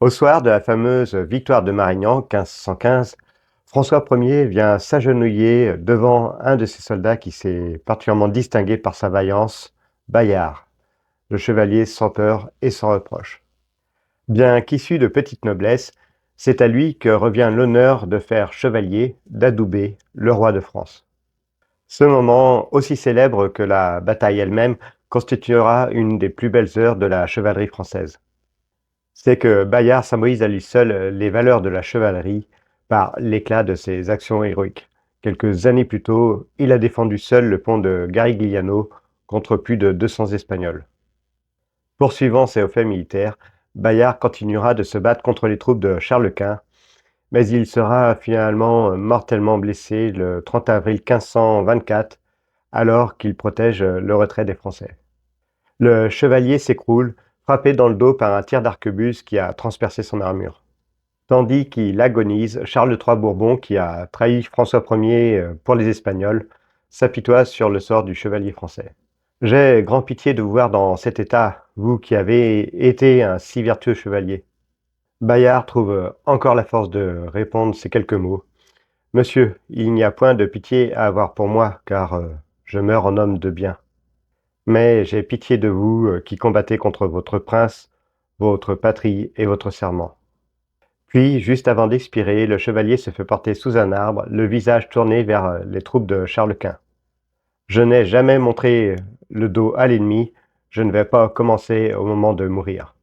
Au soir de la fameuse victoire de Marignan, 1515, François Ier vient s'agenouiller devant un de ses soldats qui s'est particulièrement distingué par sa vaillance, Bayard, le chevalier sans peur et sans reproche. Bien qu'issu de petite noblesse, c'est à lui que revient l'honneur de faire chevalier d'Adoubet, le roi de France. Ce moment, aussi célèbre que la bataille elle-même, constituera une des plus belles heures de la chevalerie française. C'est que Bayard symbolise à lui seul les valeurs de la chevalerie par l'éclat de ses actions héroïques. Quelques années plus tôt, il a défendu seul le pont de Garigliano contre plus de 200 Espagnols. Poursuivant ses hauts faits militaires, Bayard continuera de se battre contre les troupes de Charles Quint, mais il sera finalement mortellement blessé le 30 avril 1524, alors qu'il protège le retrait des Français. Le chevalier s'écroule, frappé dans le dos par un tir d'arquebuse qui a transpercé son armure. Tandis qu'il agonise, Charles III Bourbon, qui a trahi François Ier pour les Espagnols, s'apitoie sur le sort du chevalier français. J'ai grand pitié de vous voir dans cet état, vous qui avez été un si vertueux chevalier. Bayard trouve encore la force de répondre ces quelques mots. Monsieur, il n'y a point de pitié à avoir pour moi, car je meurs en homme de bien. Mais j'ai pitié de vous qui combattez contre votre prince, votre patrie et votre serment. Puis, juste avant d'expirer, le chevalier se fait porter sous un arbre, le visage tourné vers les troupes de Charles Quint. Je n'ai jamais montré le dos à l'ennemi, je ne vais pas commencer au moment de mourir.